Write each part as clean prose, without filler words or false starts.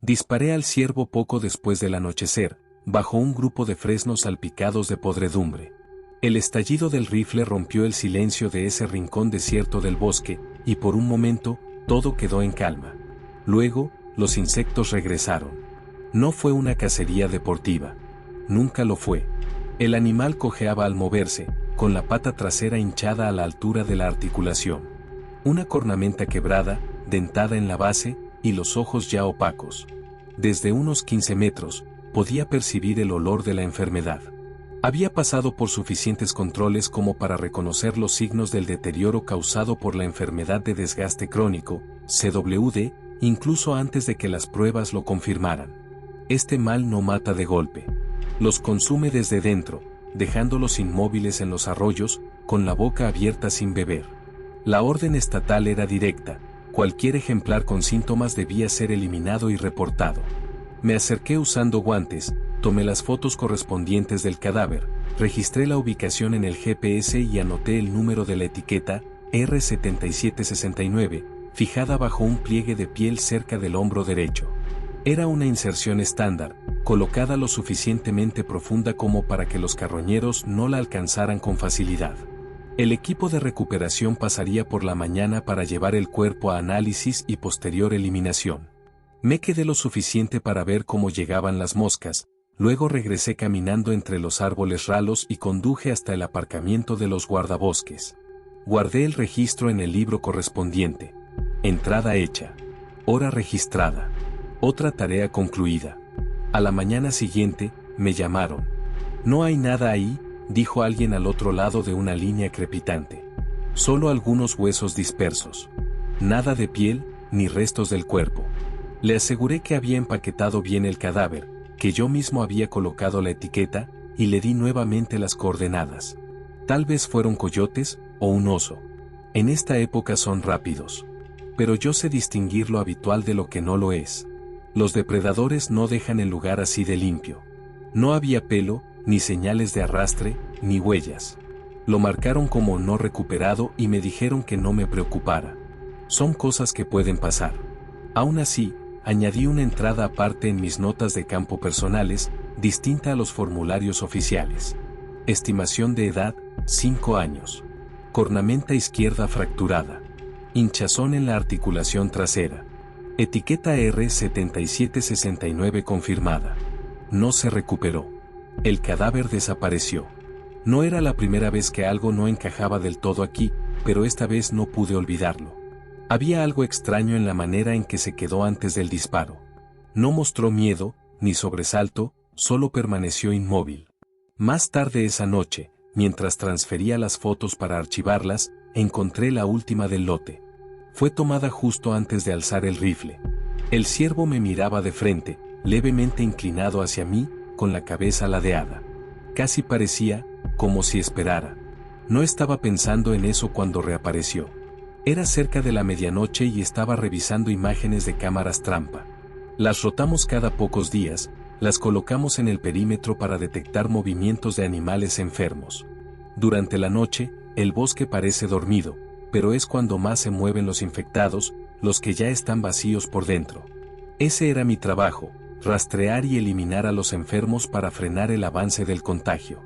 Disparé al ciervo poco después del anochecer, bajo un grupo de fresnos salpicados de podredumbre. El estallido del rifle rompió el silencio de ese rincón desierto del bosque, y por un momento, todo quedó en calma. Luego, los insectos regresaron. No fue una cacería deportiva. Nunca lo fue. El animal cojeaba al moverse, con la pata trasera hinchada a la altura de la articulación. Una cornamenta quebrada, dentada en la base, y los ojos ya opacos. Desde unos 15 metros, podía percibir el olor de la enfermedad. Había pasado por suficientes controles como para reconocer los signos del deterioro causado por la enfermedad de desgaste crónico, CWD, incluso antes de que las pruebas lo confirmaran. Este mal no mata de golpe. Los consume desde dentro, dejándolos inmóviles en los arroyos, con la boca abierta sin beber. La orden estatal era directa: cualquier ejemplar con síntomas debía ser eliminado y reportado. Me acerqué usando guantes, tomé las fotos correspondientes del cadáver, registré la ubicación en el GPS y anoté el número de la etiqueta, R7769, fijada bajo un pliegue de piel cerca del hombro derecho. Era una inserción estándar, colocada lo suficientemente profunda como para que los carroñeros no la alcanzaran con facilidad. El equipo de recuperación pasaría por la mañana para llevar el cuerpo a análisis y posterior eliminación. Me quedé lo suficiente para ver cómo llegaban las moscas, luego regresé caminando entre los árboles ralos y conduje hasta el aparcamiento de los guardabosques. Guardé el registro en el libro correspondiente. Entrada hecha. Hora registrada. Otra tarea concluida. A la mañana siguiente, me llamaron. «No hay nada ahí», dijo alguien al otro lado de una línea crepitante. «Solo algunos huesos dispersos. Nada de piel, ni restos del cuerpo». Le aseguré que había empaquetado bien el cadáver, que yo mismo había colocado la etiqueta, y le di nuevamente las coordenadas. Tal vez fueron coyotes, o un oso. En esta época son rápidos. Pero yo sé distinguir lo habitual de lo que no lo es. Los depredadores no dejan el lugar así de limpio. No había pelo, ni señales de arrastre, ni huellas. Lo marcaron como no recuperado y me dijeron que no me preocupara. Son cosas que pueden pasar. Aún así, añadí una entrada aparte en mis notas de campo personales, distinta a los formularios oficiales. Estimación de edad, 5 años. Cornamenta izquierda fracturada. Hinchazón en la articulación trasera. Etiqueta R7769 confirmada. No se recuperó. El cadáver desapareció. No era la primera vez que algo no encajaba del todo aquí, pero esta vez no pude olvidarlo. Había algo extraño en la manera en que se quedó antes del disparo. No mostró miedo, ni sobresalto, solo permaneció inmóvil. Más tarde esa noche, mientras transfería las fotos para archivarlas, encontré la última del lote. Fue tomada justo antes de alzar el rifle. El ciervo me miraba de frente, levemente inclinado hacia mí, con la cabeza ladeada. Casi parecía, como si esperara. No estaba pensando en eso cuando reapareció. Era cerca de la medianoche y estaba revisando imágenes de cámaras trampa. Las rotamos cada pocos días, las colocamos en el perímetro para detectar movimientos de animales enfermos. Durante la noche, el bosque parece dormido, pero es cuando más se mueven los infectados, los que ya están vacíos por dentro. Ese era mi trabajo, rastrear y eliminar a los enfermos para frenar el avance del contagio.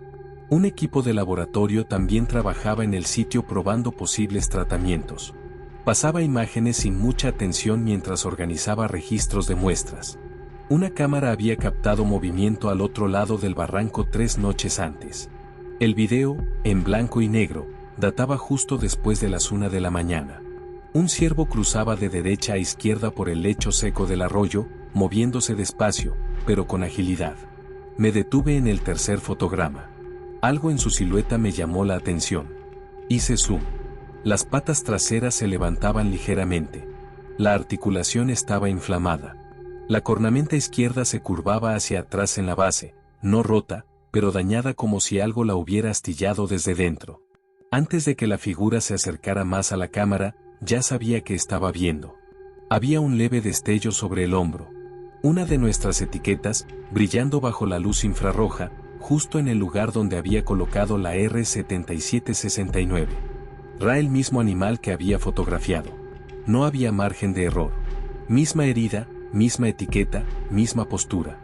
Un equipo de laboratorio también trabajaba en el sitio probando posibles tratamientos. Pasaba imágenes sin mucha atención mientras organizaba registros de muestras. Una cámara había captado movimiento al otro lado del barranco 3 noches antes. El video, en blanco y negro, databa justo después de las 1 de la mañana. Un ciervo cruzaba de derecha a izquierda por el lecho seco del arroyo, moviéndose despacio, pero con agilidad. Me detuve en el tercer fotograma. Algo en su silueta me llamó la atención. Hice zoom. Las patas traseras se levantaban ligeramente. La articulación estaba inflamada. La cornamenta izquierda se curvaba hacia atrás en la base, no rota, pero dañada como si algo la hubiera astillado desde dentro. Antes de que la figura se acercara más a la cámara, ya sabía que estaba viendo. Había un leve destello sobre el hombro. Una de nuestras etiquetas, brillando bajo la luz infrarroja, justo en el lugar donde había colocado la R7769. Era el mismo animal que había fotografiado. No había margen de error. Misma herida, misma etiqueta, misma postura.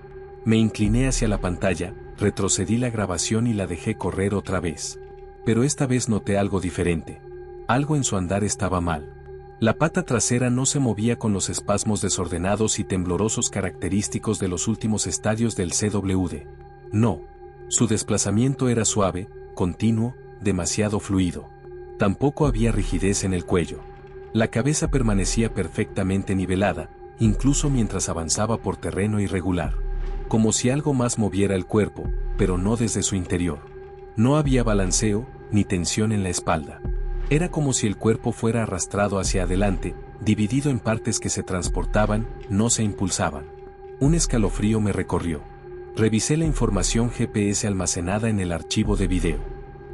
Me incliné hacia la pantalla, retrocedí la grabación y la dejé correr otra vez. Pero esta vez noté algo diferente. Algo en su andar estaba mal. La pata trasera no se movía con los espasmos desordenados y temblorosos característicos de los últimos estadios del CWD. No. Su desplazamiento era suave, continuo, demasiado fluido. Tampoco había rigidez en el cuello. La cabeza permanecía perfectamente nivelada, incluso mientras avanzaba por terreno irregular. Como si algo más moviera el cuerpo, pero no desde su interior. No había balanceo, ni tensión en la espalda. Era como si el cuerpo fuera arrastrado hacia adelante, dividido en partes que se transportaban, no se impulsaban. Un escalofrío me recorrió. Revisé la información GPS almacenada en el archivo de video.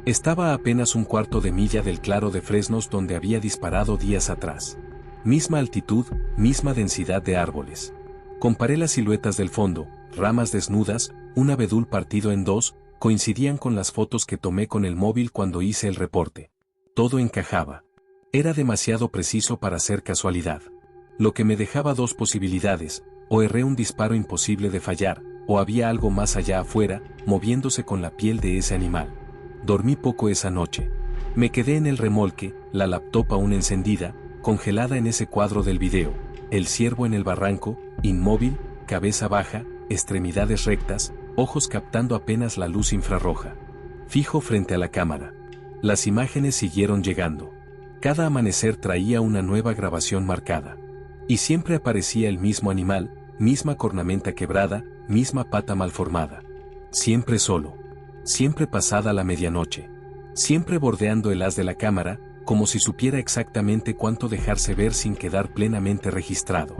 Estaba a apenas un cuarto de milla del claro de fresnos donde había disparado días atrás. Misma altitud, misma densidad de árboles. Comparé las siluetas del fondo, ramas desnudas, un abedul partido en dos, coincidían con las fotos que tomé con el móvil cuando hice el reporte. Todo encajaba. Era demasiado preciso para ser casualidad. Lo que me dejaba dos posibilidades: o erré un disparo imposible de fallar, o había algo más allá afuera, moviéndose con la piel de ese animal. Dormí poco esa noche. Me quedé en el remolque, la laptop aún encendida, congelada en ese cuadro del video, el ciervo en el barranco, inmóvil, cabeza baja, extremidades rectas, ojos captando apenas la luz infrarroja. Fijo frente a la cámara. Las imágenes siguieron llegando. Cada amanecer traía una nueva grabación marcada. Y siempre aparecía el mismo animal, misma cornamenta quebrada, misma pata malformada. Siempre solo. Siempre pasada la medianoche. Siempre bordeando el haz de la cámara, como si supiera exactamente cuánto dejarse ver sin quedar plenamente registrado.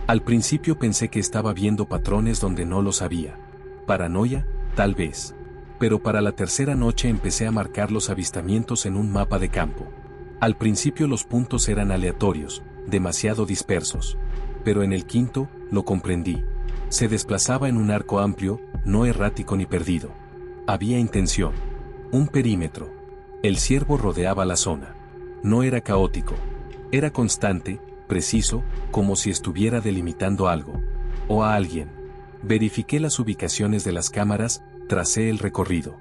Al principio pensé que estaba viendo patrones donde no los había. Paranoia, tal vez. Pero para la tercera noche empecé a marcar los avistamientos en un mapa de campo. Al principio los puntos eran aleatorios, demasiado dispersos. Pero en el quinto, lo comprendí. Se desplazaba en un arco amplio, no errático ni perdido. Había intención. Un perímetro. El ciervo rodeaba la zona. No era caótico. Era constante, preciso, como si estuviera delimitando algo. O a alguien. Verifiqué las ubicaciones de las cámaras, tracé el recorrido.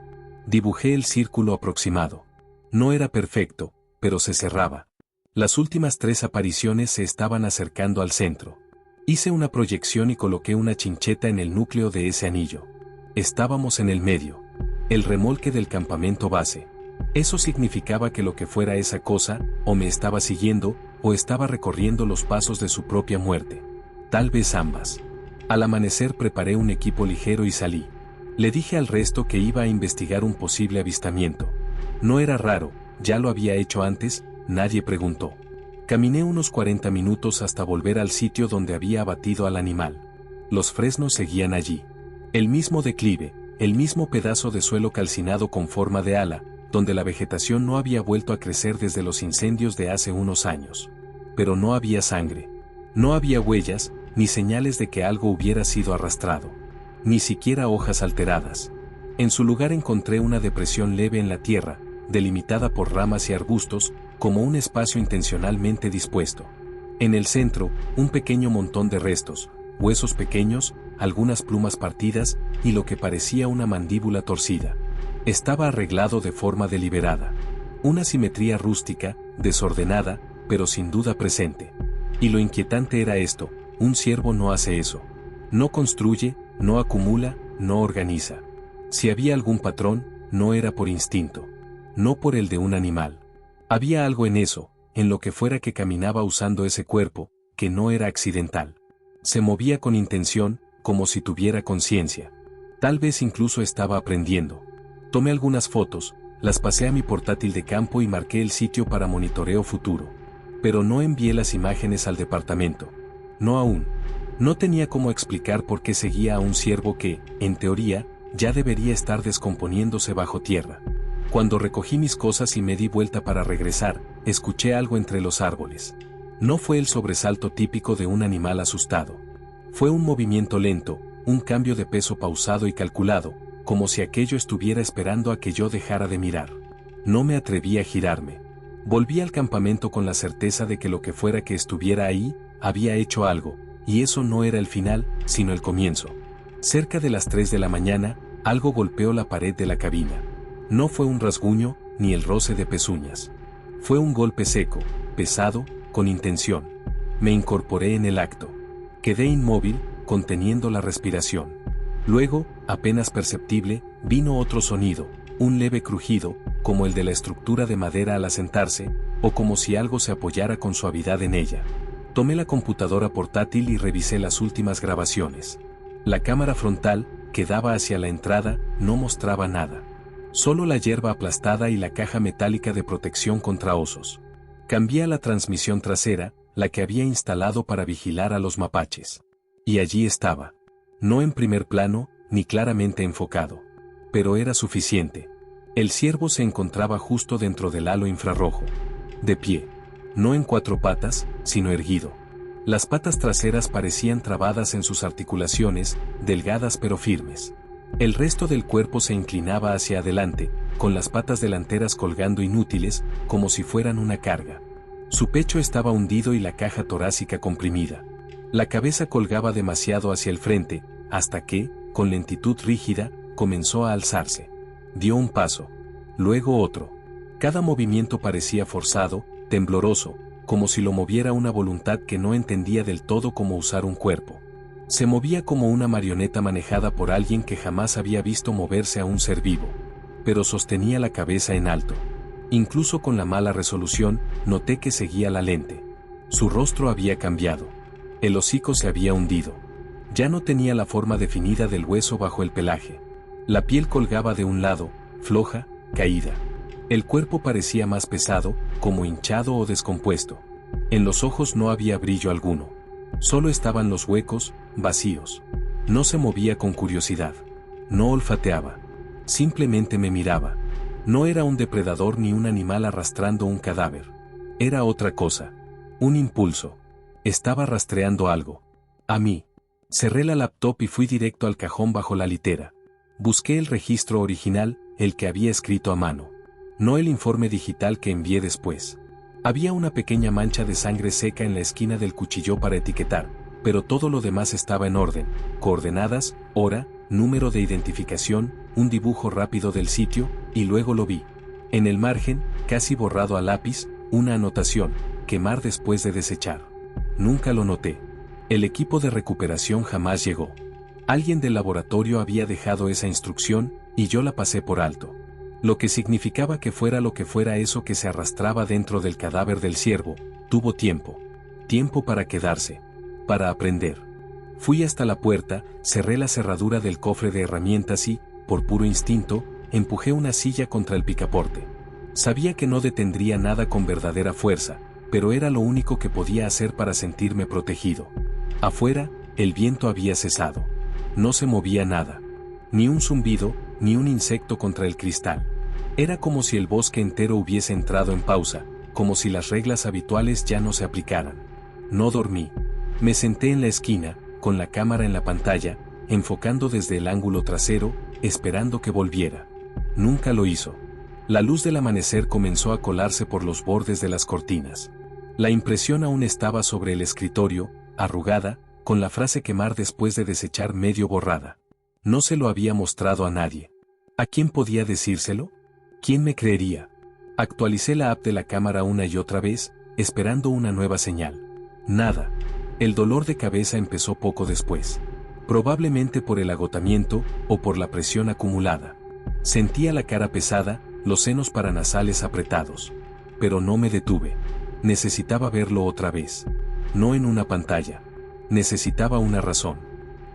Dibujé el círculo aproximado. No era perfecto, pero se cerraba. Las últimas 3 apariciones se estaban acercando al centro. Hice una proyección y coloqué una chincheta en el núcleo de ese anillo. Estábamos en el medio. El remolque del campamento base. Eso significaba que lo que fuera esa cosa, o me estaba siguiendo, o estaba recorriendo los pasos de su propia muerte. Tal vez ambas. Al amanecer preparé un equipo ligero y salí. Le dije al resto que iba a investigar un posible avistamiento. No era raro, ya lo había hecho antes, nadie preguntó. Caminé unos 40 minutos hasta volver al sitio donde había abatido al animal. Los fresnos seguían allí. El mismo declive, el mismo pedazo de suelo calcinado con forma de ala, donde la vegetación no había vuelto a crecer desde los incendios de hace unos años. Pero no había sangre. No había huellas, ni señales de que algo hubiera sido arrastrado. Ni siquiera hojas alteradas. En su lugar encontré una depresión leve en la tierra, delimitada por ramas y arbustos, como un espacio intencionalmente dispuesto. En el centro, un pequeño montón de restos, huesos pequeños, algunas plumas partidas, y lo que parecía una mandíbula torcida. Estaba arreglado de forma deliberada. Una simetría rústica, desordenada, pero sin duda presente. Y lo inquietante era esto: un ciervo no hace eso. No construye, no acumula, no organiza. Si había algún patrón, no era por instinto. No por el de un animal. Había algo en eso, en lo que fuera que caminaba usando ese cuerpo, que no era accidental. Se movía con intención, como si tuviera conciencia. Tal vez incluso estaba aprendiendo. Tomé algunas fotos, las pasé a mi portátil de campo y marqué el sitio para monitoreo futuro. Pero no envié las imágenes al departamento. No aún. No tenía cómo explicar por qué seguía a un ciervo que, en teoría, ya debería estar descomponiéndose bajo tierra. Cuando recogí mis cosas y me di vuelta para regresar, escuché algo entre los árboles. No fue el sobresalto típico de un animal asustado. Fue un movimiento lento, un cambio de peso pausado y calculado, como si aquello estuviera esperando a que yo dejara de mirar. No me atreví a girarme. Volví al campamento con la certeza de que lo que fuera que estuviera ahí, había hecho algo, y eso no era el final, sino el comienzo. Cerca de las 3 de la mañana, algo golpeó la pared de la cabina. No fue un rasguño, ni el roce de pezuñas. Fue un golpe seco, pesado, con intención. Me incorporé en el acto. Quedé inmóvil, conteniendo la respiración. Luego, apenas perceptible, vino otro sonido, un leve crujido, como el de la estructura de madera al asentarse, o como si algo se apoyara con suavidad en ella. Tomé la computadora portátil y revisé las últimas grabaciones. La cámara frontal, que daba hacia la entrada, no mostraba nada. Solo la hierba aplastada y la caja metálica de protección contra osos. Cambié a la transmisión trasera, la que había instalado para vigilar a los mapaches. Y allí estaba. No en primer plano, ni claramente enfocado. Pero era suficiente. El ciervo se encontraba justo dentro del halo infrarrojo. De pie. No en 4 patas, sino erguido. Las patas traseras parecían trabadas en sus articulaciones, delgadas pero firmes. El resto del cuerpo se inclinaba hacia adelante, con las patas delanteras colgando inútiles, como si fueran una carga. Su pecho estaba hundido y la caja torácica comprimida. La cabeza colgaba demasiado hacia el frente, hasta que, con lentitud rígida, comenzó a alzarse. Dio un paso. Luego otro. Cada movimiento parecía forzado, tembloroso, como si lo moviera una voluntad que no entendía del todo cómo usar un cuerpo. Se movía como una marioneta manejada por alguien que jamás había visto moverse a un ser vivo. Pero sostenía la cabeza en alto. Incluso con la mala resolución, noté que seguía la lente. Su rostro había cambiado. El hocico se había hundido. Ya no tenía la forma definida del hueso bajo el pelaje. La piel colgaba de un lado, floja, caída. El cuerpo parecía más pesado, como hinchado o descompuesto. En los ojos no había brillo alguno. Solo estaban los huecos, vacíos. No se movía con curiosidad. No olfateaba. Simplemente me miraba. No era un depredador ni un animal arrastrando un cadáver. Era otra cosa. Un impulso. Estaba rastreando algo. A mí. Cerré la laptop y fui directo al cajón bajo la litera. Busqué el registro original, el que había escrito a mano. No el informe digital que envié después. Había una pequeña mancha de sangre seca en la esquina del cuchillo para etiquetar, pero todo lo demás estaba en orden: coordenadas, hora, número de identificación, un dibujo rápido del sitio, y luego lo vi. En el margen, casi borrado a lápiz, una anotación: quemar después de desechar. Nunca lo noté. El equipo de recuperación jamás llegó. Alguien del laboratorio había dejado esa instrucción, y yo la pasé por alto. Lo que significaba que fuera lo que fuera eso que se arrastraba dentro del cadáver del ciervo, tuvo tiempo. Tiempo para quedarse. Para aprender. Fui hasta la puerta, cerré la cerradura del cofre de herramientas y, por puro instinto, empujé una silla contra el picaporte. Sabía que no detendría nada con verdadera fuerza, pero era lo único que podía hacer para sentirme protegido. Afuera, el viento había cesado. No se movía nada. Ni un zumbido, ni un insecto contra el cristal. Era como si el bosque entero hubiese entrado en pausa, como si las reglas habituales ya no se aplicaran. No dormí. Me senté en la esquina, con la cámara en la pantalla, enfocando desde el ángulo trasero, esperando que volviera. Nunca lo hizo. La luz del amanecer comenzó a colarse por los bordes de las cortinas. La impresión aún estaba sobre el escritorio, arrugada, con la frase quemar después de desechar medio borrada. No se lo había mostrado a nadie. ¿A quién podía decírselo? ¿Quién me creería? Actualicé la app de la cámara una y otra vez, esperando una nueva señal. Nada. El dolor de cabeza empezó poco después. Probablemente por el agotamiento, o por la presión acumulada. Sentía la cara pesada, los senos paranasales apretados. Pero no me detuve. Necesitaba verlo otra vez. No en una pantalla. Necesitaba una razón.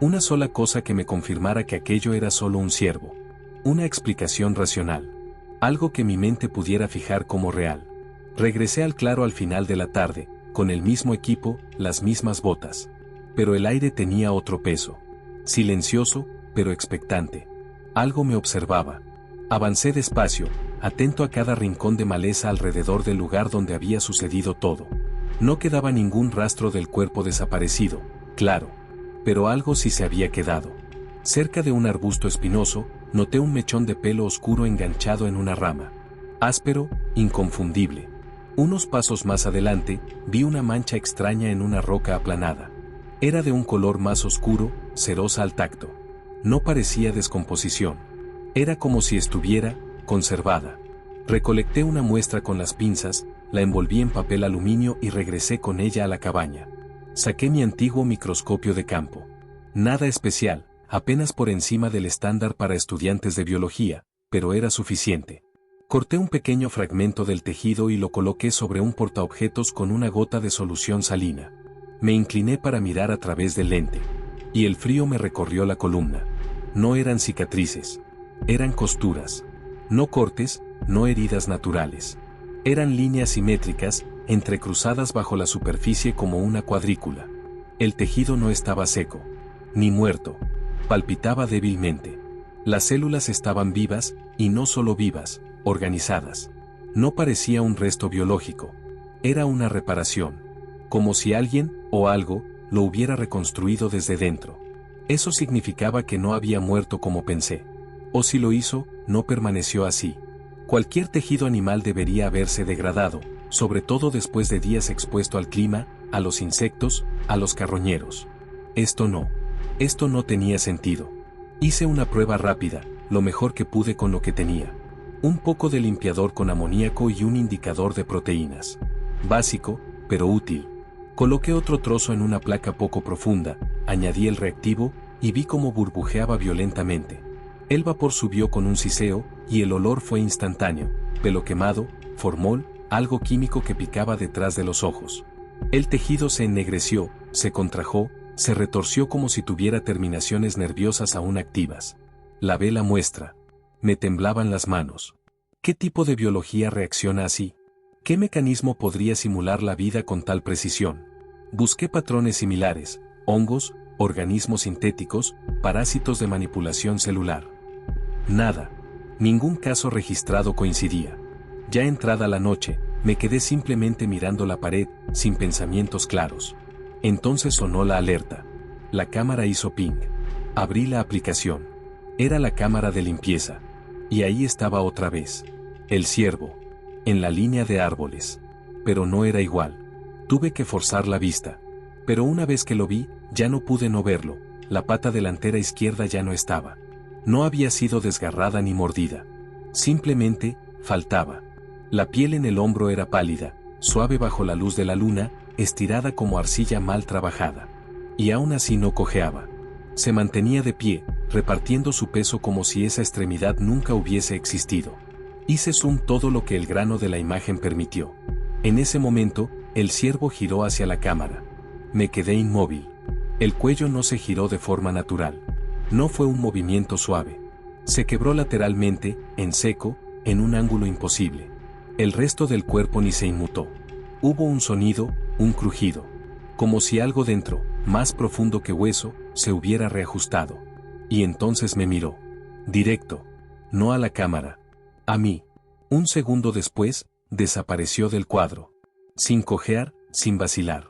Una sola cosa que me confirmara que aquello era solo un ciervo. Una explicación racional. Algo que mi mente pudiera fijar como real. Regresé al claro al final de la tarde, con el mismo equipo, las mismas botas. Pero el aire tenía otro peso. Silencioso, pero expectante. Algo me observaba. Avancé despacio, atento a cada rincón de maleza alrededor del lugar donde había sucedido todo. No quedaba ningún rastro del cuerpo desaparecido, claro. Pero algo sí se había quedado. Cerca de un arbusto espinoso, noté un mechón de pelo oscuro enganchado en una rama. Áspero, inconfundible. Unos pasos más adelante, vi una mancha extraña en una roca aplanada. Era de un color más oscuro, cerosa al tacto. No parecía descomposición. Era como si estuviera conservada. Recolecté una muestra con las pinzas, la envolví en papel aluminio y regresé con ella a la cabaña. Saqué mi antiguo microscopio de campo. Nada especial, apenas por encima del estándar para estudiantes de biología, pero era suficiente. Corté un pequeño fragmento del tejido y lo coloqué sobre un portaobjetos con una gota de solución salina. Me incliné para mirar a través del lente. Y el frío me recorrió la columna. No eran cicatrices. Eran costuras. No cortes, no heridas naturales. Eran líneas simétricas, entrecruzadas bajo la superficie como una cuadrícula. El tejido no estaba seco, ni muerto. Palpitaba débilmente. Las células estaban vivas, y no solo vivas, organizadas. No parecía un resto biológico. Era una reparación. Como si alguien, o algo, lo hubiera reconstruido desde dentro. Eso significaba que no había muerto como pensé. O si lo hizo, no permaneció así. Cualquier tejido animal debería haberse degradado, sobre todo después de días expuesto al clima, a los insectos, a los carroñeros. Esto no tenía sentido. Hice una prueba rápida, lo mejor que pude con lo que tenía. Un poco de limpiador con amoníaco y un indicador de proteínas. Básico, pero útil. Coloqué otro trozo en una placa poco profunda, añadí el reactivo, y vi cómo burbujeaba violentamente. El vapor subió con un siseo, y el olor fue instantáneo, pelo quemado, formol, algo químico que picaba detrás de los ojos. El tejido se ennegreció, se contrajo, se retorció como si tuviera terminaciones nerviosas aún activas. Lavé la muestra. Me temblaban las manos. ¿Qué tipo de biología reacciona así? ¿Qué mecanismo podría simular la vida con tal precisión? Busqué patrones similares, hongos, organismos sintéticos, parásitos de manipulación celular. Nada. Ningún caso registrado coincidía. Ya entrada la noche, me quedé simplemente mirando la pared, sin pensamientos claros. Entonces sonó la alerta. La cámara hizo ping. Abrí la aplicación. Era la cámara de limpieza. Y ahí estaba otra vez. El ciervo. En la línea de árboles. Pero no era igual. Tuve que forzar la vista. Pero una vez que lo vi, ya no pude no verlo. La pata delantera izquierda ya no estaba. No había sido desgarrada ni mordida. Simplemente, faltaba. La piel en el hombro era pálida, suave bajo la luz de la luna, estirada como arcilla mal trabajada. Y aún así no cojeaba. Se mantenía de pie, repartiendo su peso como si esa extremidad nunca hubiese existido. Hice zoom todo lo que el grano de la imagen permitió. En ese momento, el ciervo giró hacia la cámara. Me quedé inmóvil. El cuello no se giró de forma natural. No fue un movimiento suave. Se quebró lateralmente, en seco, en un ángulo imposible. El resto del cuerpo ni se inmutó. Hubo un sonido, un crujido. Como si algo dentro, más profundo que hueso, se hubiera reajustado. Y entonces me miró. Directo. No a la cámara. A mí. Un segundo después, desapareció del cuadro. Sin cojear, sin vacilar.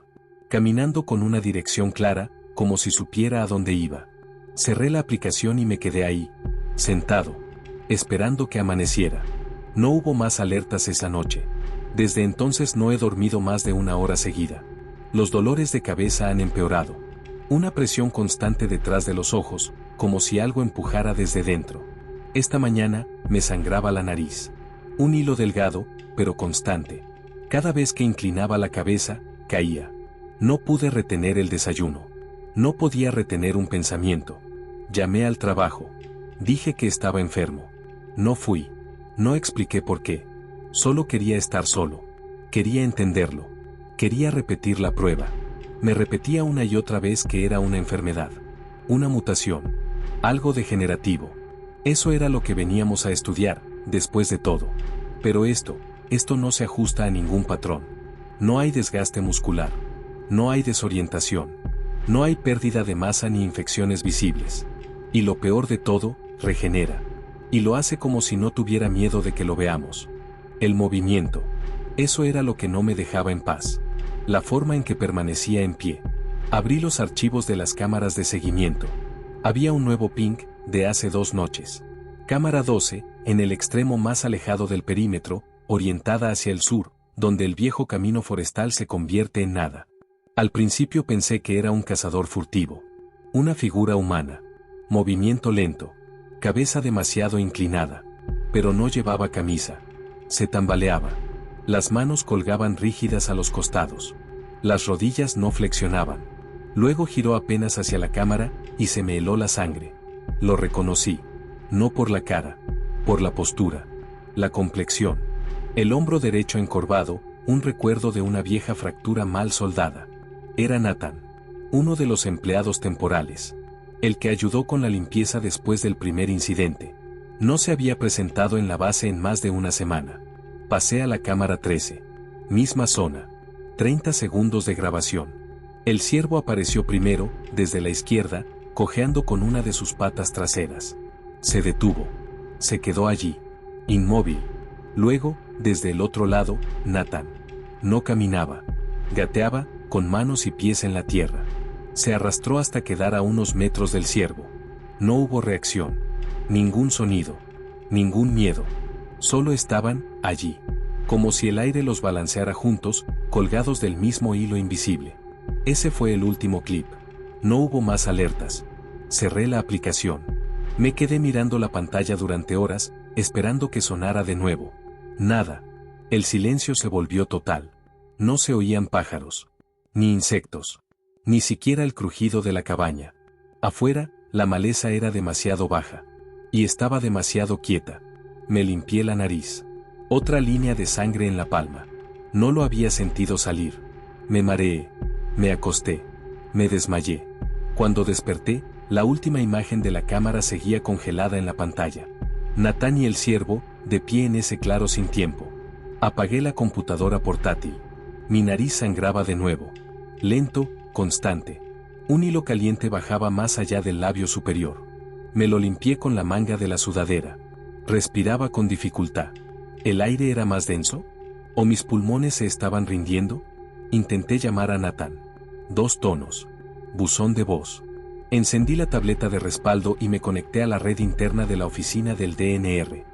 Caminando con una dirección clara, como si supiera a dónde iba. Cerré la aplicación y me quedé ahí, sentado, esperando que amaneciera. No hubo más alertas esa noche. Desde entonces no he dormido más de 1 hora seguida. Los dolores de cabeza han empeorado. Una presión constante detrás de los ojos, como si algo empujara desde dentro. Esta mañana, me sangraba la nariz. Un hilo delgado, pero constante. Cada vez que inclinaba la cabeza, caía. No pude retener el desayuno. No podía retener un pensamiento. Llamé al trabajo. Dije que estaba enfermo. No fui. No expliqué por qué. Solo quería estar solo. Quería entenderlo. Quería repetir la prueba. Me repetía una y otra vez que era una enfermedad. Una mutación. Algo degenerativo. Eso era lo que veníamos a estudiar, después de todo. Pero esto no se ajusta a ningún patrón. No hay desgaste muscular. No hay desorientación. No hay pérdida de masa ni infecciones visibles. Y lo peor de todo, regenera. Y lo hace como si no tuviera miedo de que lo veamos. El movimiento. Eso era lo que no me dejaba en paz. La forma en que permanecía en pie. Abrí los archivos de las cámaras de seguimiento. Había un nuevo ping, de hace 2 noches. Cámara 12, en el extremo más alejado del perímetro, orientada hacia el sur, donde el viejo camino forestal se convierte en nada. Al principio pensé que era un cazador furtivo. Una figura humana. Movimiento lento. Cabeza demasiado inclinada. Pero no llevaba camisa. Se tambaleaba. Las manos colgaban rígidas a los costados. Las rodillas no flexionaban. Luego giró apenas hacia la cámara y se me heló la sangre. Lo reconocí. No por la cara. Por la postura. La complexión. El hombro derecho encorvado, un recuerdo de una vieja fractura mal soldada. Era Nathan. Uno de los empleados temporales. El que ayudó con la limpieza después del primer incidente. No se había presentado en la base en más de una semana. Pasé a la cámara 13. Misma zona. 30 segundos de grabación. El ciervo apareció primero, desde la izquierda, cojeando con una de sus patas traseras. Se detuvo. Se quedó allí. Inmóvil. Luego, desde el otro lado, Nathan. No caminaba. Gateaba, con manos y pies en la tierra. Se arrastró hasta quedar a unos metros del ciervo. No hubo reacción. Ningún sonido. Ningún miedo. Solo estaban, allí. Como si el aire los balanceara juntos, colgados del mismo hilo invisible. Ese fue el último clip. No hubo más alertas. Cerré la aplicación. Me quedé mirando la pantalla durante horas, esperando que sonara de nuevo. Nada. El silencio se volvió total. No se oían pájaros. Ni insectos. Ni siquiera el crujido de la cabaña. Afuera, la maleza era demasiado baja. Y estaba demasiado quieta. Me limpié la nariz. Otra línea de sangre en la palma. No lo había sentido salir. Me mareé. Me acosté. Me desmayé. Cuando desperté, la última imagen de la cámara seguía congelada en la pantalla. Nathan y el ciervo, de pie en ese claro sin tiempo. Apagué la computadora portátil. Mi nariz sangraba de nuevo. Lento, constante. Un hilo caliente bajaba más allá del labio superior. Me lo limpié con la manga de la sudadera. Respiraba con dificultad. ¿El aire era más denso? ¿O mis pulmones se estaban rindiendo? Intenté llamar a Nathan. 2 tonos. Buzón de voz. Encendí la tableta de respaldo y me conecté a la red interna de la oficina del DNR.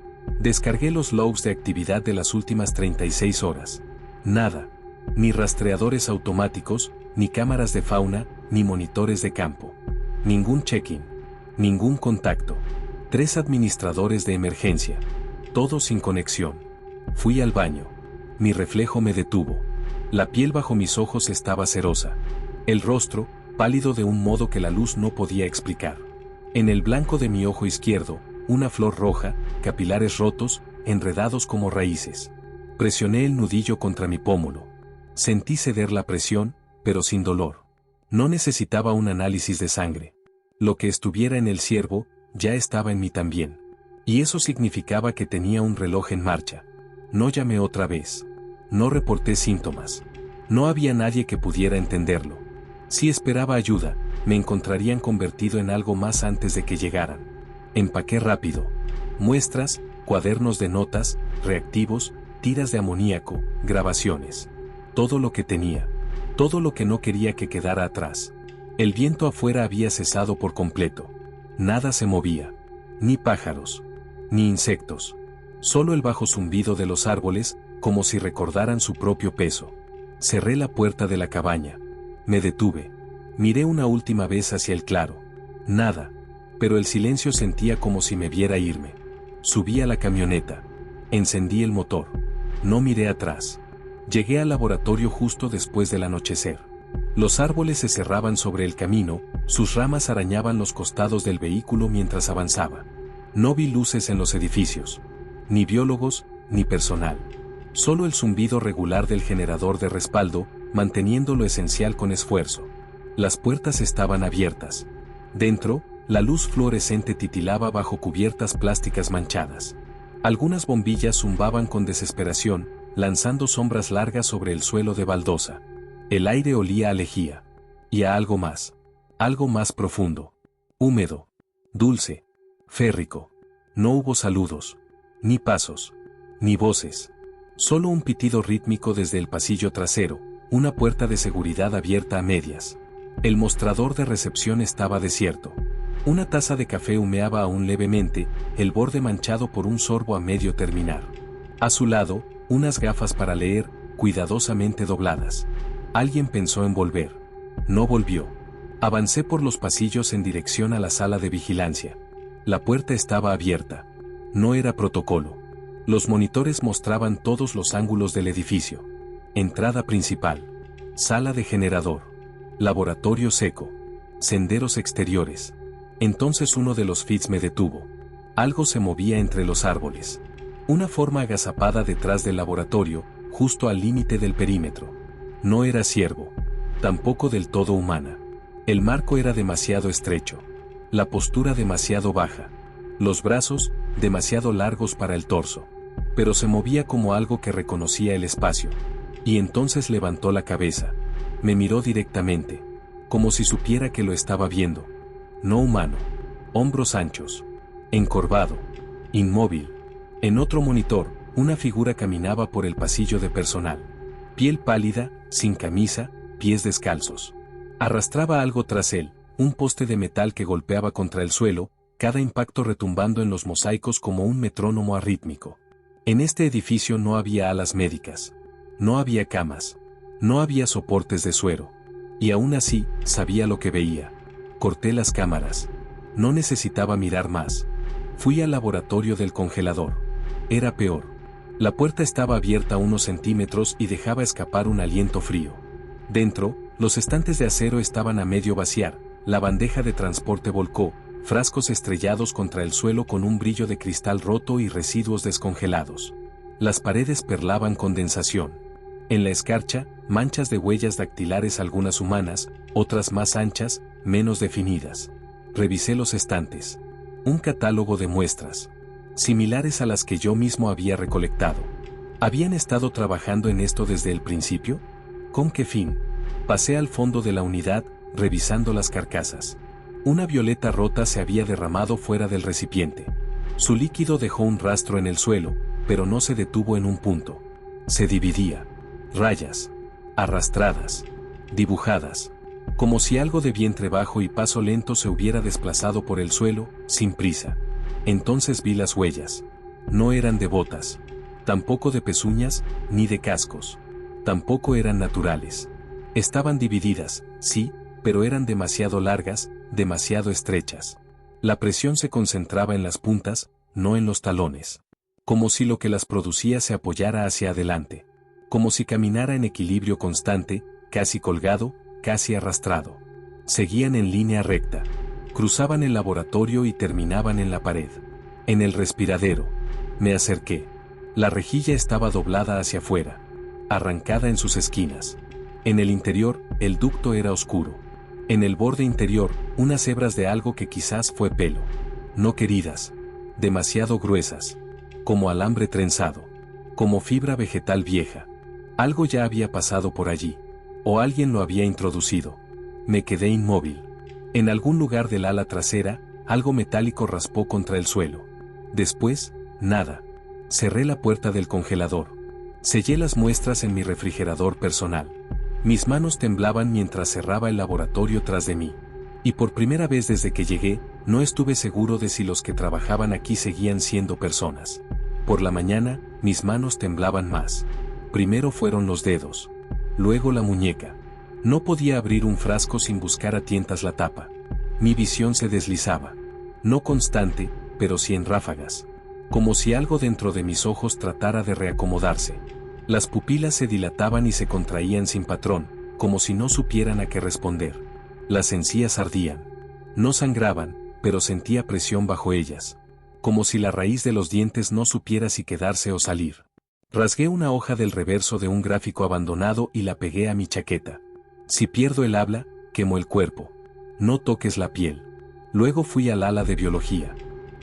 Descargué los logs de actividad de las últimas 36 horas. Nada. Ni rastreadores automáticos, ni cámaras de fauna, ni monitores de campo. Ningún check-in. Ningún contacto. 3 administradores de emergencia. Todos sin conexión. Fui al baño. Mi reflejo me detuvo. La piel bajo mis ojos estaba cerosa. El rostro, pálido de un modo que la luz no podía explicar. En el blanco de mi ojo izquierdo, una flor roja, capilares rotos, enredados como raíces. Presioné el nudillo contra mi pómulo. Sentí ceder la presión, pero sin dolor. No necesitaba un análisis de sangre. Lo que estuviera en el ciervo, ya estaba en mí también. Y eso significaba que tenía un reloj en marcha. No llamé otra vez. No reporté síntomas. No había nadie que pudiera entenderlo. Si esperaba ayuda, me encontrarían convertido en algo más antes de que llegaran. Empaqué rápido. Muestras, cuadernos de notas, reactivos, tiras de amoníaco, grabaciones. Todo lo que tenía. Todo lo que no quería que quedara atrás. El viento afuera había cesado por completo. Nada se movía. Ni pájaros. Ni insectos. Solo el bajo zumbido de los árboles, como si recordaran su propio peso. Cerré la puerta de la cabaña. Me detuve. Miré una última vez hacia el claro. Nada. Pero el silencio sentía como si me viera irme. Subí a la camioneta. Encendí el motor. No miré atrás. Llegué al laboratorio justo después del anochecer. Los árboles se cerraban sobre el camino, sus ramas arañaban los costados del vehículo mientras avanzaba. No vi luces en los edificios. Ni biólogos, ni personal. Solo el zumbido regular del generador de respaldo, manteniendo lo esencial con esfuerzo. Las puertas estaban abiertas. Dentro, la luz fluorescente titilaba bajo cubiertas plásticas manchadas. Algunas bombillas zumbaban con desesperación, lanzando sombras largas sobre el suelo de baldosa. El aire olía a lejía. Y a algo más profundo. Húmedo. Dulce. Férrico. No hubo saludos. Ni pasos. Ni voces. Solo un pitido rítmico desde el pasillo trasero, una puerta de seguridad abierta a medias. El mostrador de recepción estaba desierto. Una taza de café humeaba aún levemente, el borde manchado por un sorbo a medio terminar. A su lado, unas gafas para leer, cuidadosamente dobladas. Alguien pensó en volver. No volvió. Avancé por los pasillos en dirección a la sala de vigilancia. La puerta estaba abierta. No era protocolo. Los monitores mostraban todos los ángulos del edificio. Entrada principal. Sala de generador. Laboratorio seco. Senderos exteriores. Entonces uno de los feeds me detuvo. Algo se movía entre los árboles. Una forma agazapada detrás del laboratorio, justo al límite del perímetro. No era ciervo. Tampoco del todo humana. El marco era demasiado estrecho. La postura demasiado baja. Los brazos, demasiado largos para el torso. Pero se movía como algo que reconocía el espacio. Y entonces levantó la cabeza. Me miró directamente. Como si supiera que lo estaba viendo. No humano. Hombros anchos. Encorvado. Inmóvil. En otro monitor, una figura caminaba por el pasillo de personal. Piel pálida, sin camisa, pies descalzos. Arrastraba algo tras él, un poste de metal que golpeaba contra el suelo, cada impacto retumbando en los mosaicos como un metrónomo arrítmico. En este edificio no había alas médicas. No había camas. No había soportes de suero. Y aún así, sabía lo que veía. Corté las cámaras. No necesitaba mirar más. Fui al laboratorio del congelador. Era peor. La puerta estaba abierta unos centímetros y dejaba escapar un aliento frío. Dentro, los estantes de acero estaban a medio vaciar, la bandeja de transporte volcó, frascos estrellados contra el suelo con un brillo de cristal roto y residuos descongelados. Las paredes perlaban condensación. En la escarcha, manchas de huellas dactilares, algunas humanas, otras más anchas, menos definidas. Revisé los estantes. Un catálogo de muestras. Similares a las que yo mismo había recolectado. ¿Habían estado trabajando en esto desde el principio? ¿Con qué fin? Pasé al fondo de la unidad, revisando las carcasas. Una violeta rota se había derramado fuera del recipiente. Su líquido dejó un rastro en el suelo, pero no se detuvo en un punto. Se dividía. Rayas. Arrastradas. Dibujadas. Como si algo de vientre bajo y paso lento se hubiera desplazado por el suelo, sin prisa. Entonces vi las huellas. No eran de botas. Tampoco de pezuñas, ni de cascos. Tampoco eran naturales. Estaban divididas, sí, pero eran demasiado largas, demasiado estrechas. La presión se concentraba en las puntas, no en los talones. Como si lo que las producía se apoyara hacia adelante. Como si caminara en equilibrio constante, casi colgado, casi arrastrado. Seguían en línea recta. Cruzaban el laboratorio y terminaban en la pared. En el respiradero. Me acerqué. La rejilla estaba doblada hacia afuera. Arrancada en sus esquinas. En el interior, el ducto era oscuro. En el borde interior, unas hebras de algo que quizás fue pelo. No queridas. Demasiado gruesas. Como alambre trenzado. Como fibra vegetal vieja. Algo ya había pasado por allí. O alguien lo había introducido. Me quedé inmóvil. En algún lugar del ala trasera, algo metálico raspó contra el suelo. Después, nada. Cerré la puerta del congelador. Sellé las muestras en mi refrigerador personal. Mis manos temblaban mientras cerraba el laboratorio tras de mí. Y por primera vez desde que llegué, no estuve seguro de si los que trabajaban aquí seguían siendo personas. Por la mañana, mis manos temblaban más. Primero fueron los dedos. Luego la muñeca. No podía abrir un frasco sin buscar a tientas la tapa. Mi visión se deslizaba. No constante, pero sí en ráfagas. Como si algo dentro de mis ojos tratara de reacomodarse. Las pupilas se dilataban y se contraían sin patrón, como si no supieran a qué responder. Las encías ardían. No sangraban, pero sentía presión bajo ellas. Como si la raíz de los dientes no supiera si quedarse o salir. Rasgué una hoja del reverso de un gráfico abandonado y la pegué a mi chaqueta. Si pierdo el habla, quemo el cuerpo. No toques la piel. Luego fui al ala de biología.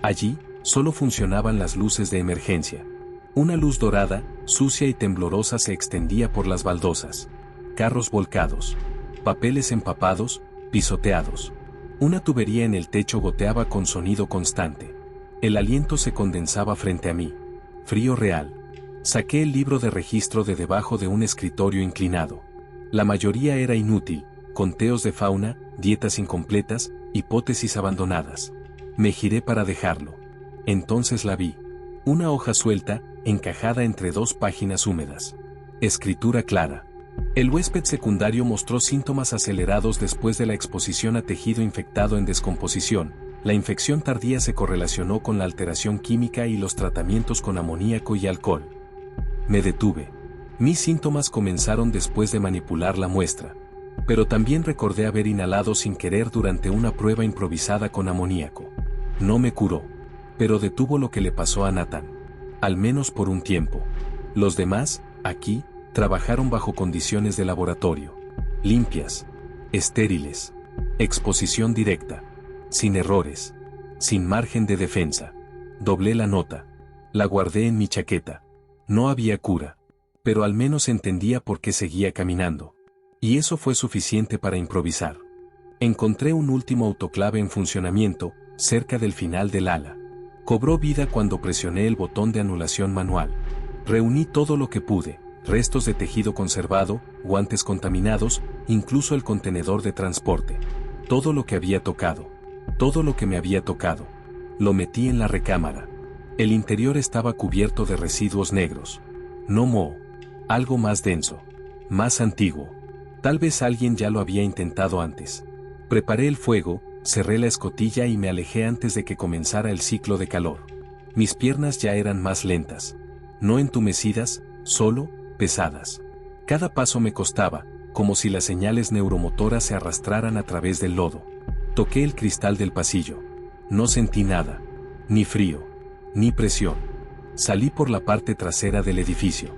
Allí, solo funcionaban las luces de emergencia. Una luz dorada, sucia y temblorosa se extendía por las baldosas. Carros volcados. Papeles empapados, pisoteados. Una tubería en el techo goteaba con sonido constante. El aliento se condensaba frente a mí. Frío real. Saqué el libro de registro de debajo de un escritorio inclinado. La mayoría era inútil, conteos de fauna, dietas incompletas, hipótesis abandonadas. Me giré para dejarlo. Entonces la vi. Una hoja suelta, encajada entre dos páginas húmedas. Escritura clara. El huésped secundario mostró síntomas acelerados después de la exposición a tejido infectado en descomposición. La infección tardía se correlacionó con la alteración química y los tratamientos con amoníaco y alcohol. Me detuve. Mis síntomas comenzaron después de manipular la muestra. Pero también recordé haber inhalado sin querer durante una prueba improvisada con amoníaco. No me curó, pero detuvo lo que le pasó a Nathan. Al menos por un tiempo. Los demás, aquí, trabajaron bajo condiciones de laboratorio. Limpias. Estériles. Exposición directa. Sin errores. Sin margen de defensa. Doblé la nota. La guardé en mi chaqueta. No había cura. Pero al menos entendía por qué seguía caminando. Y eso fue suficiente para improvisar. Encontré un último autoclave en funcionamiento, cerca del final del ala. Cobró vida cuando presioné el botón de anulación manual. Reuní todo lo que pude, restos de tejido conservado, guantes contaminados, incluso el contenedor de transporte. Todo lo que había tocado. Todo lo que me había tocado. Lo metí en la recámara. El interior estaba cubierto de residuos negros. No moho. Algo más denso. Más antiguo. Tal vez alguien ya lo había intentado antes. Preparé el fuego, cerré la escotilla y me alejé antes de que comenzara el ciclo de calor. Mis piernas ya eran más lentas. No entumecidas, solo, pesadas. Cada paso me costaba, como si las señales neuromotoras se arrastraran a través del lodo. Toqué el cristal del pasillo. No sentí nada. Ni frío. Ni presión. Salí por la parte trasera del edificio.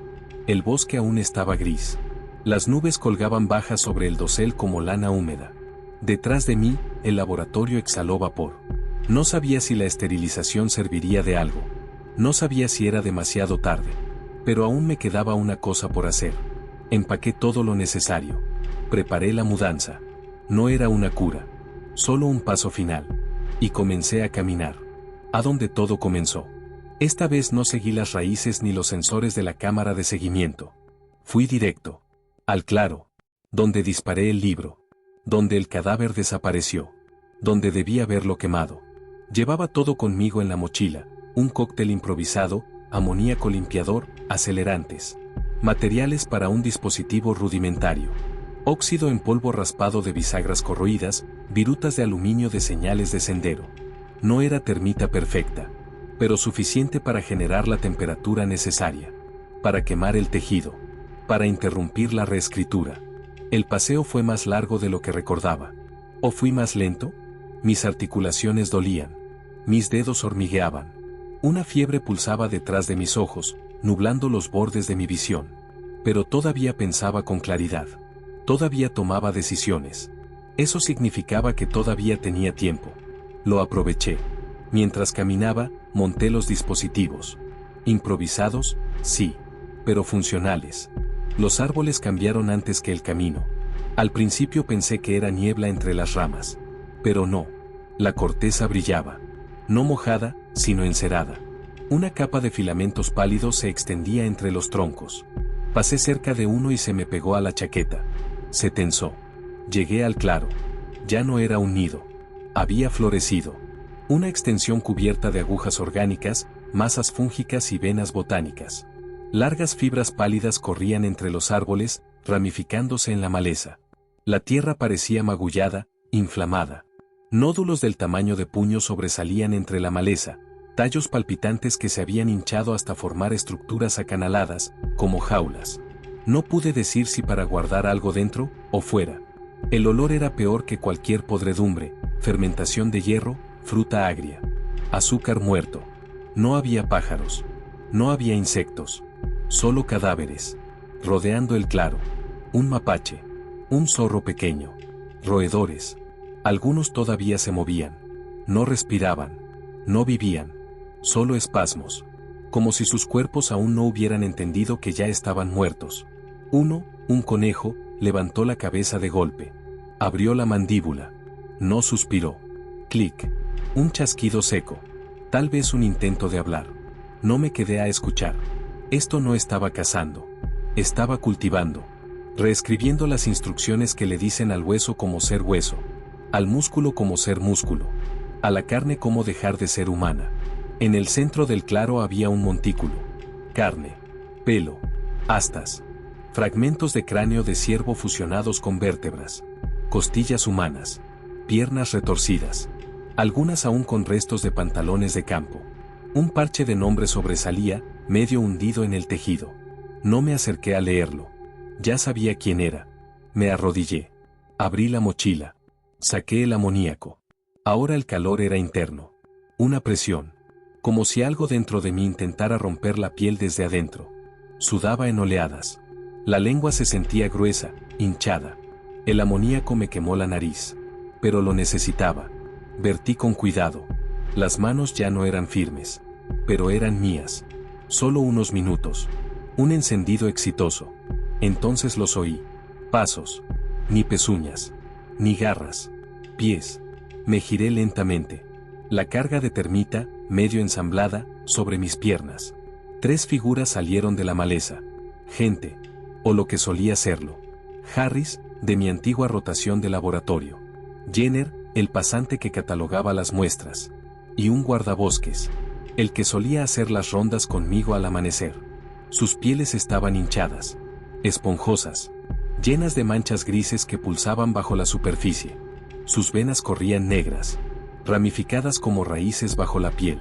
El bosque aún estaba gris. Las nubes colgaban bajas sobre el dosel como lana húmeda. Detrás de mí, el laboratorio exhaló vapor. No sabía si la esterilización serviría de algo. No sabía si era demasiado tarde. Pero aún me quedaba una cosa por hacer. Empaqué todo lo necesario. Preparé la mudanza. No era una cura. Solo un paso final. Y comencé a caminar. A donde todo comenzó. Esta vez no seguí las raíces ni los sensores de la cámara de seguimiento. Fui directo. Al claro. Donde disparé el libro. Donde el cadáver desapareció. Donde debía haberlo quemado. Llevaba todo conmigo en la mochila. Un cóctel improvisado, amoníaco limpiador, acelerantes. Materiales para un dispositivo rudimentario. Óxido en polvo raspado de bisagras corroídas, virutas de aluminio de señales de sendero. No era termita perfecta, pero suficiente para generar la temperatura necesaria. Para quemar el tejido. Para interrumpir la reescritura. El paseo fue más largo de lo que recordaba. ¿O fui más lento? Mis articulaciones dolían. Mis dedos hormigueaban. Una fiebre pulsaba detrás de mis ojos, nublando los bordes de mi visión. Pero todavía pensaba con claridad. Todavía tomaba decisiones. Eso significaba que todavía tenía tiempo. Lo aproveché. Mientras caminaba, monté los dispositivos. Improvisados, sí, pero funcionales. Los árboles cambiaron antes que el camino. Al principio pensé que era niebla entre las ramas. Pero no. La corteza brillaba. No mojada, sino encerada. Una capa de filamentos pálidos se extendía entre los troncos. Pasé cerca de uno y se me pegó a la chaqueta. Se tensó. Llegué al claro. Ya no era un nido. Había florecido. Una extensión cubierta de agujas orgánicas, masas fúngicas y venas botánicas. Largas fibras pálidas corrían entre los árboles, ramificándose en la maleza. La tierra parecía magullada, inflamada. Nódulos del tamaño de puños sobresalían entre la maleza, tallos palpitantes que se habían hinchado hasta formar estructuras acanaladas, como jaulas. No pude decir si para guardar algo dentro o fuera. El olor era peor que cualquier podredumbre, fermentación de hierro, fruta agria, azúcar muerto. No había pájaros. No había insectos. Solo cadáveres. Rodeando el claro. Un mapache. Un zorro pequeño. Roedores. Algunos todavía se movían. No respiraban. No vivían. Solo espasmos. Como si sus cuerpos aún no hubieran entendido que ya estaban muertos. Uno, un conejo, levantó la cabeza de golpe. Abrió la mandíbula. No suspiró. Clic. Un chasquido seco. Tal vez un intento de hablar. No me quedé a escuchar. Esto no estaba cazando. Estaba cultivando. Reescribiendo las instrucciones que le dicen al hueso cómo ser hueso. Al músculo cómo ser músculo. A la carne cómo dejar de ser humana. En el centro del claro había un montículo. Carne. Pelo. Astas. Fragmentos de cráneo de ciervo fusionados con vértebras, costillas humanas, piernas retorcidas, algunas aún con restos de pantalones de campo. Un parche de nombre sobresalía, medio hundido en el tejido. No me acerqué a leerlo. Ya sabía quién era. Me arrodillé. Abrí la mochila. Saqué el amoníaco. Ahora el calor era interno. Una presión. Como si algo dentro de mí intentara romper la piel desde adentro. Sudaba en oleadas. La lengua se sentía gruesa, hinchada. El amoníaco me quemó la nariz. Pero lo necesitaba. Vertí con cuidado. Las manos ya no eran firmes. Pero eran mías. Solo unos minutos. Un encendido exitoso. Entonces los oí. Pasos. Ni pezuñas. Ni garras. Pies. Me giré lentamente. La carga de termita, medio ensamblada, sobre mis piernas. 3 figuras salieron de la maleza. Gente. O lo que solía serlo. Harris, de mi antigua rotación de laboratorio. Jenner, el pasante que catalogaba las muestras. Y un guardabosques. El que solía hacer las rondas conmigo al amanecer. Sus pieles estaban hinchadas. Esponjosas. Llenas de manchas grises que pulsaban bajo la superficie. Sus venas corrían negras. Ramificadas como raíces bajo la piel.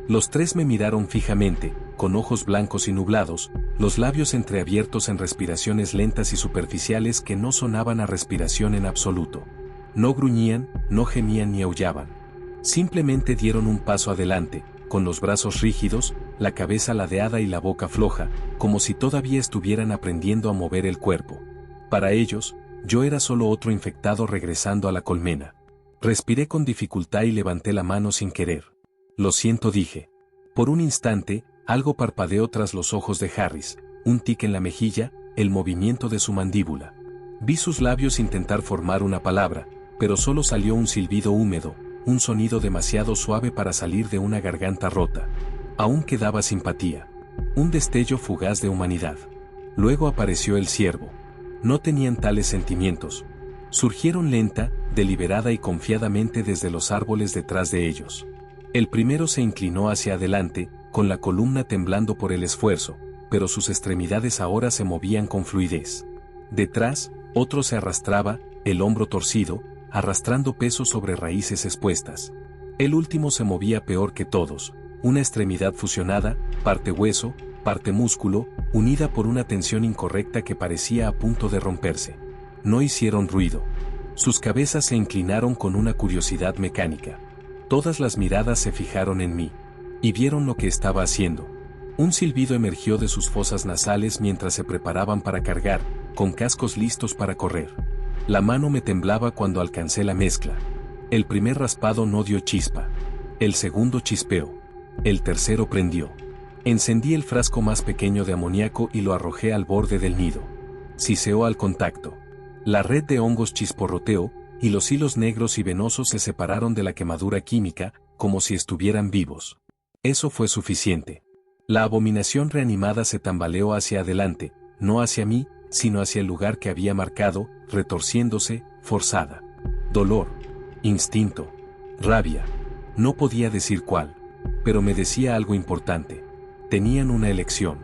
Los 3 me miraron fijamente, con ojos blancos y nublados, los labios entreabiertos en respiraciones lentas y superficiales que no sonaban a respiración en absoluto. No gruñían, no gemían ni aullaban. Simplemente dieron un paso adelante, con los brazos rígidos, la cabeza ladeada y la boca floja, como si todavía estuvieran aprendiendo a mover el cuerpo. Para ellos, yo era solo otro infectado regresando a la colmena. Respiré con dificultad y levanté la mano sin querer. Lo siento, dije. Por un instante, algo parpadeó tras los ojos de Harris, un tic en la mejilla, el movimiento de su mandíbula. Vi sus labios intentar formar una palabra, pero solo salió un silbido húmedo, un sonido demasiado suave para salir de una garganta rota. Aún quedaba simpatía. Un destello fugaz de humanidad. Luego apareció el ciervo. No tenían tales sentimientos. Surgieron lenta, deliberada y confiadamente desde los árboles detrás de ellos. El primero se inclinó hacia adelante, con la columna temblando por el esfuerzo, pero sus extremidades ahora se movían con fluidez. Detrás, otro se arrastraba, el hombro torcido, arrastrando peso sobre raíces expuestas. El último se movía peor que todos, una extremidad fusionada, parte hueso, parte músculo, unida por una tensión incorrecta que parecía a punto de romperse. No hicieron ruido. Sus cabezas se inclinaron con una curiosidad mecánica. Todas las miradas se fijaron en mí. Y vieron lo que estaba haciendo. Un silbido emergió de sus fosas nasales mientras se preparaban para cargar, con cascos listos para correr. La mano me temblaba cuando alcancé la mezcla. El primer raspado no dio chispa. El segundo chispeó. El tercero prendió. Encendí el frasco más pequeño de amoníaco y lo arrojé al borde del nido. Siseó al contacto. La red de hongos chisporroteó, y los hilos negros y venosos se separaron de la quemadura química, como si estuvieran vivos. Eso fue suficiente. La abominación reanimada se tambaleó hacia adelante, no hacia mí, sino hacia el lugar que había marcado, retorciéndose, forzada. Dolor. Instinto. Rabia. No podía decir cuál. Pero me decía algo importante. Tenían una elección.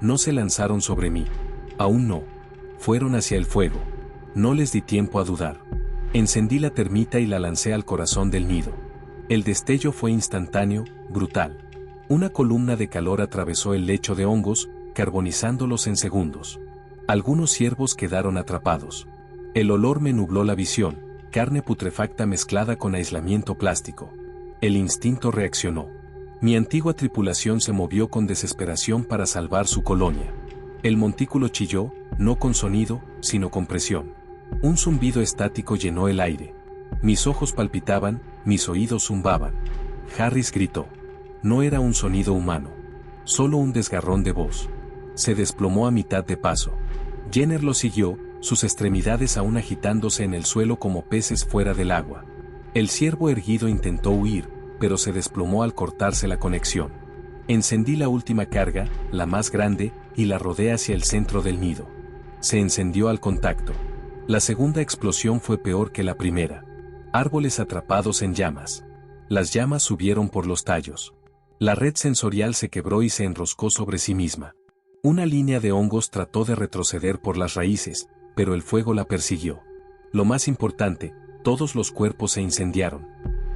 No se lanzaron sobre mí. Aún no. Fueron hacia el fuego. No les di tiempo a dudar. Encendí la termita y la lancé al corazón del nido. El destello fue instantáneo, brutal. Una columna de calor atravesó el lecho de hongos, carbonizándolos en segundos. Algunos ciervos quedaron atrapados. El olor me nubló la visión, carne putrefacta mezclada con aislamiento plástico. El instinto reaccionó. Mi antigua tripulación se movió con desesperación para salvar su colonia. El montículo chilló, no con sonido, sino con presión. Un zumbido estático llenó el aire. Mis ojos palpitaban, mis oídos zumbaban. Harris gritó. No era un sonido humano. Solo un desgarrón de voz. Se desplomó a mitad de paso. Jenner lo siguió, sus extremidades aún agitándose en el suelo como peces fuera del agua. El ciervo erguido intentó huir, pero se desplomó al cortarse la conexión. Encendí la última carga, la más grande, y la rodé hacia el centro del nido. Se encendió al contacto. La segunda explosión fue peor que la primera. Árboles atrapados en llamas. Las llamas subieron por los tallos. La red sensorial se quebró y se enroscó sobre sí misma. Una línea de hongos trató de retroceder por las raíces, pero el fuego la persiguió. Lo más importante, todos los cuerpos se incendiaron,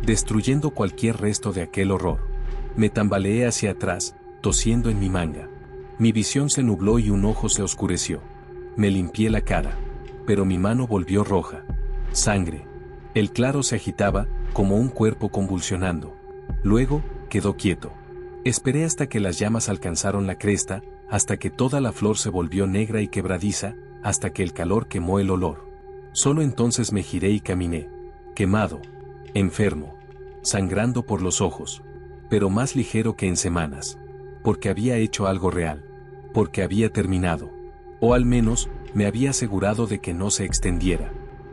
destruyendo cualquier resto de aquel horror. Me tambaleé hacia atrás, tosiendo en mi manga. Mi visión se nubló y un ojo se oscureció. Me limpié la cara, pero mi mano volvió roja. Sangre. El claro se agitaba, como un cuerpo convulsionando. Luego, quedó quieto. Esperé hasta que las llamas alcanzaron la cresta, hasta que toda la flor se volvió negra y quebradiza, hasta que el calor quemó el olor. Solo entonces me giré y caminé. Quemado. Enfermo. Sangrando por los ojos. Pero más ligero que en semanas. Porque había hecho algo real. Porque había terminado. O al menos, me había asegurado de que no se extendiera.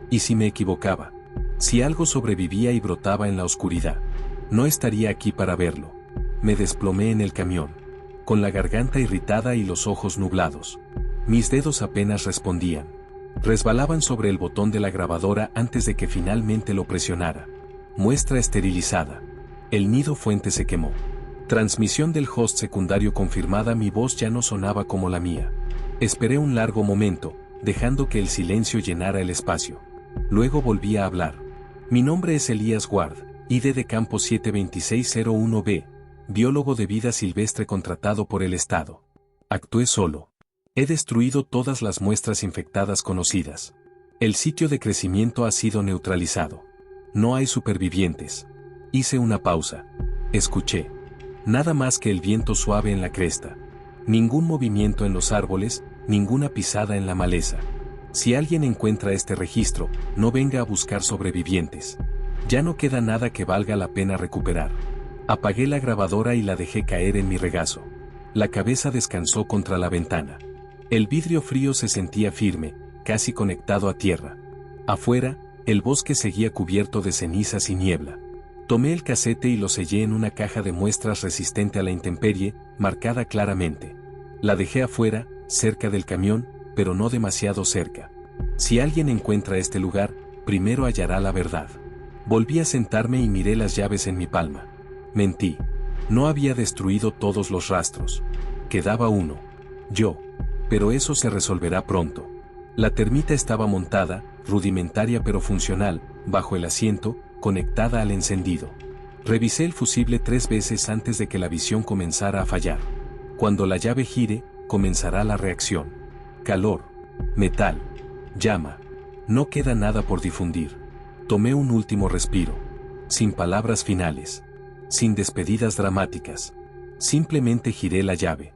¿Y si me equivocaba? Si algo sobrevivía y brotaba en la oscuridad, no estaría aquí para verlo. Me desplomé en el camión, con la garganta irritada y los ojos nublados. Mis dedos apenas respondían. Resbalaban sobre el botón de la grabadora antes de que finalmente lo presionara. Muestra esterilizada. El nido fuente se quemó. Transmisión del host secundario confirmada. Mi voz ya no sonaba como la mía. Esperé un largo momento, dejando que el silencio llenara el espacio. Luego volví a hablar. Mi nombre es Elías Ward, ID de campo 72601B, biólogo de vida silvestre contratado por el Estado. Actué solo. He destruido todas las muestras infectadas conocidas. El sitio de crecimiento ha sido neutralizado. No hay supervivientes. Hice una pausa. Escuché. Nada más que el viento suave en la cresta. Ningún movimiento en los árboles, ninguna pisada en la maleza. Si alguien encuentra este registro, no venga a buscar sobrevivientes. Ya no queda nada que valga la pena recuperar. Apagué la grabadora y la dejé caer en mi regazo. La cabeza descansó contra la ventana. El vidrio frío se sentía firme, casi conectado a tierra. Afuera, el bosque seguía cubierto de cenizas y niebla. Tomé el casete y lo sellé en una caja de muestras resistente a la intemperie, marcada claramente. La dejé afuera, cerca del camión, pero no demasiado cerca. Si alguien encuentra este lugar, primero hallará la verdad. Volví a sentarme y miré las llaves en mi palma. Mentí. No había destruido todos los rastros. Quedaba uno. Yo. Pero eso se resolverá pronto. La termita estaba montada, rudimentaria pero funcional, bajo el asiento, conectada al encendido. Revisé el fusible 3 veces antes de que la visión comenzara a fallar. Cuando la llave gire, comenzará la reacción. Calor. Metal. Llama. No queda nada por difundir. Tomé un último respiro. Sin palabras finales. Sin despedidas dramáticas. Simplemente giré la llave.